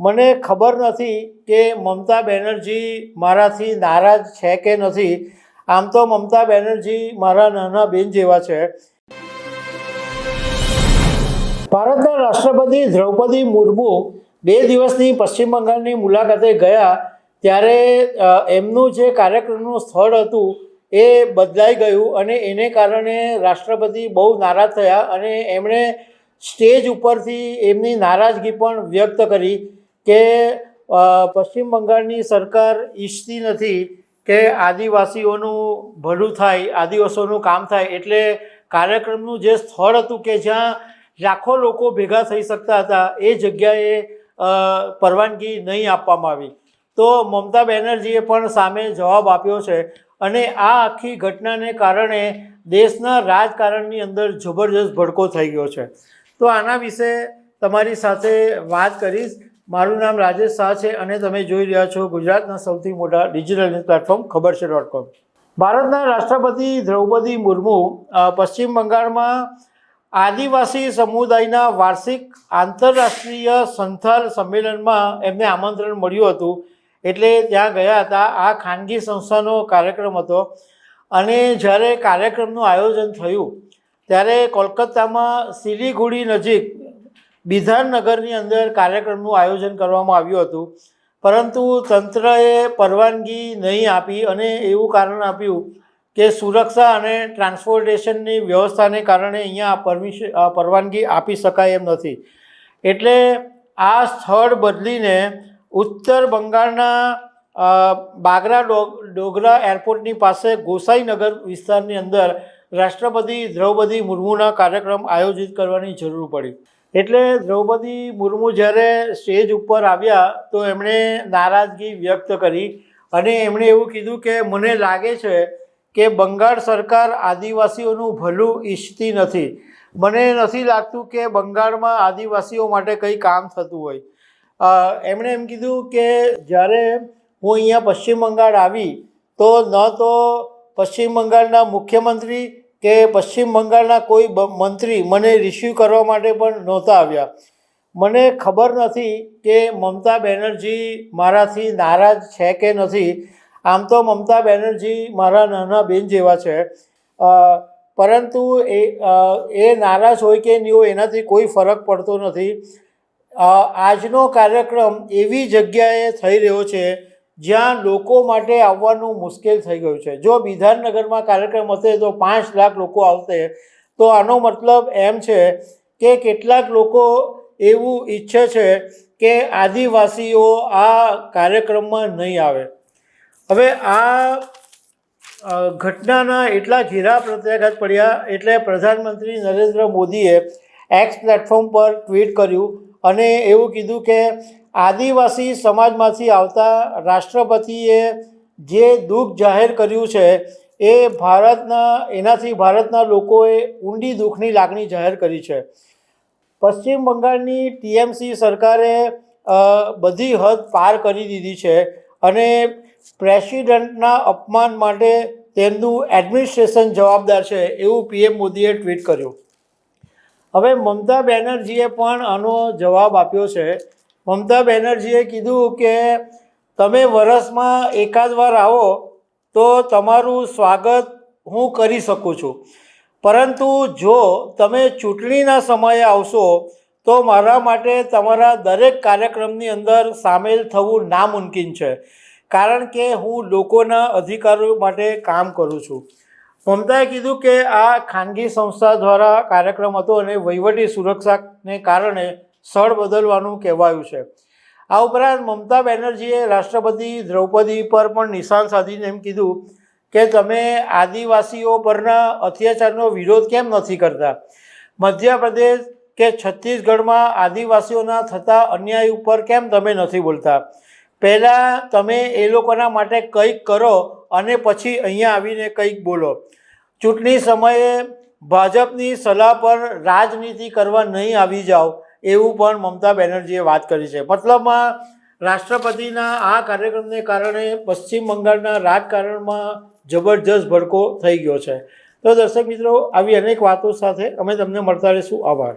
મને ખબર નથી કે મમતા બેનર્જી મારાથી નારાજ છે કે નથી. આમ તો મમતા બેનર્જી મારા નાના બેન જેવા છે. ભારતના રાષ્ટ્રપતિ દ્રૌપદી મુર્મુ 2 દિવસની પશ્ચિમ બંગાળની મુલાકાતે ગયા ત્યારે એમનું જે કાર્યક્રમનું સ્થળ હતું એ બદલાઈ ગયું અને એને કારણે રાષ્ટ્રપતિ બહુ નારાજ થયા અને એમણે સ્ટેજ ઉપરથી એમની નારાજગી પણ વ્યક્ત કરી કે પશ્ચિમ બંગાળની સરકાર ઈચ્છતી નથી કે આદિવાસીઓનું ભલું થાય, આદિવાસીઓનું કામ થાય. એટલે કાર્યક્રમનું જે સ્થળ હતું કે જ્યાં લાખો લોકો ભેગા થઈ શકતા હતા એ જગ્યાએ પરવાનગી નહીં આપવામાં આવી. તો મમતા બેનર્જીએ પણ સામે જવાબ આપ્યો છે અને આ આખી ઘટનાને કારણે દેશના રાજકારણની અંદર જબરજસ્ત ભડકો થઈ ગયો છે. તો આના વિશે તમારી સાથે વાત કરીશ. મારું નામ રાજેશ શાહ છે અને તમે જોઈ રહ્યા છો ગુજરાતના સૌથી મોટા ડિજિટલ ન્યૂઝ પ્લેટફોર્મ ખબરછે.com. ભારતના રાષ્ટ્રપતિ દ્રૌપદી મુર્મુ પશ્ચિમ બંગાળમાં આદિવાસી સમુદાયના વાર્ષિક આંતરરાષ્ટ્રીય સંથાલ સંમેલનમાં એમને આમંત્રણ મળ્યું હતું એટલે ત્યાં ગયા હતા. આ ખાનગી સંસ્થાનો કાર્યક્રમ હતો અને જ્યારે કાર્યક્રમનું આયોજન થયું ત્યારે કોલકાતામાં સિલિગુડી નજીક બિધાનનગરની અંદર કાર્યક્રમનું આયોજન કરવામાં આવ્યું હતું, પરંતુ તંત્રએ પરવાનગી નહીં આપી અને એવું કારણ આપ્યું કે સુરક્ષા અને ટ્રાન્સપોર્ટેશનની વ્યવસ્થાને કારણે અહીંયા પરવાનગી આપી શકાય એમ નથી. એટલે આ સ્થળ બદલીને ઉત્તર બંગાળના બાગરા ડોગરા એરપોર્ટની પાસે ગોસાઈનગર વિસ્તારની અંદર રાષ્ટ્રપતિ દ્રૌપદી મુર્મુના કાર્યક્રમ આયોજિત કરવાની જરૂર પડી. એટલે દ્રૌપદી મુર્મુ જ્યારે સ્ટેજ ઉપર આવ્યા તો એમણે નારાજગી વ્યક્ત કરી અને એમણે એવું કીધું કે મને લાગે છે કે બંગાળ સરકાર આદિવાસીઓનું ભલું ઈચ્છતી નથી. મને નથી લાગતું કે બંગાળમાં આદિવાસીઓ માટે કંઈ કામ થતું હોય. એમણે એમ કીધું કે જ્યારે હું અહીંયા પશ્ચિમ બંગાળ આવી તો ન તો પશ્ચિમ બંગાળના મુખ્યમંત્રી કે પશ્ચિમ બંગાળના કોઈ મંત્રી મને રિસીવ કરવા માટે પણ નહોતા આવ્યા. મને ખબર નથી કે મમતા બેનર્જી મારાથી નારાજ છે કે નથી. આમ તો મમતા બેનર્જી મારા નાના બેન જેવા છે, પરંતુ એ નારાજ હોય કે નહીં હોય એનાથી કોઈ ફરક પડતો નથી. આજનો કાર્યક્રમ એવી જગ્યાએ થઈ રહ્યો છે જ્યાં લોકો માટે આવવાનું મુશ્કેલ થઈ ગયું છે. જો બિધાનનગરમાં કાર્યક્રમ હશે તો 5 લાખ લોકો આવશે. તો આનો મતલબ એમ છે કે કેટલાક લોકો એવું ઈચ્છે છે કે આદિવાસીઓ આ કાર્યક્રમમાં નહીં આવે. હવે આ ઘટનાના એટલા ઘેરા પ્રત્યાઘાત પડ્યા એટલે પ્રધાનમંત્રી નરેન્દ્ર મોદીએ એક્સ પ્લેટફોર્મ પર ટ્વીટ કર્યું અને એવું કીધું કે આદિવાસી સમાજમાંથી આવતા રાષ્ટ્રપતિએ જે દુઃખ જાહેર કર્યું છે એનાથી ભારતના લોકોએ ઊંડી દુઃખની લાગણી જાહેર કરી છે. પશ્ચિમ બંગાળની ટીએમસી સરકારે બધી હદ પાર કરી દીધી છે અને પ્રેસિડેન્ટના અપમાન માટે તેમનું એડમિનિસ્ટ્રેશન જવાબદાર છે એવું પીએમ મોદીએ ટ્વીટ કર્યું. હવે મમતા બેનર્જીએ પણ આનો જવાબ આપ્યો છે. મમતા બેનર્જીએ કીધું કે તમે વરસમાં એકાદ વાર આવો તો તમારું સ્વાગત હું કરી શકું છું, પરંતુ જો તમે ચૂંટણીના સમયે આવશો તો મારા માટે તમારા દરેક કાર્યક્રમની અંદર સામેલ થવું નામુમકિન છે, કારણ કે હું લોકોના અધિકારો માટે કામ કરું છું. મમતાએ કીધું કે આ ખાનગી સંસ્થા દ્વારા કાર્યક્રમ હતો અને વહીવટી સુરક્ષાને કારણે સ્થળ બદલવાનું કહેવાયું છે. આ ઉપરાંત મમતા બેનર્જીએ રાષ્ટ્રપતિ દ્રૌપદી પર પણ નિશાન સાધીને એમ કીધું કે તમે આદિવાસીઓ પરના અત્યાચારનો વિરોધ કેમ નથી કરતા? મધ્યપ્રદેશ કે છત્તીસગઢમાં આદિવાસીઓના થતા અન્યાય ઉપર કેમ તમે નથી બોલતા? પહેલાં તમે એ લોકોના માટે કંઈક કરો અને પછી અહીંયા આવીને કંઈક બોલો. ચૂંટણી સમયે ભાજપની સલાહ પર રાજનીતિ કરવા નહીં આવી જાઓ એવું પણ મમતા બેનર્જીએ વાત કરી છે. મતલબમાં રાષ્ટ્રપતિના આ કાર્યક્રમને કારણે પશ્ચિમ બંગાળના રાજકારણમાં જબરજસ્ત ભડકો થઈ ગયો છે. તો દર્શક મિત્રો, આવી અનેક વાતો સાથે અમે તમને મળતા રહીશું. આભાર.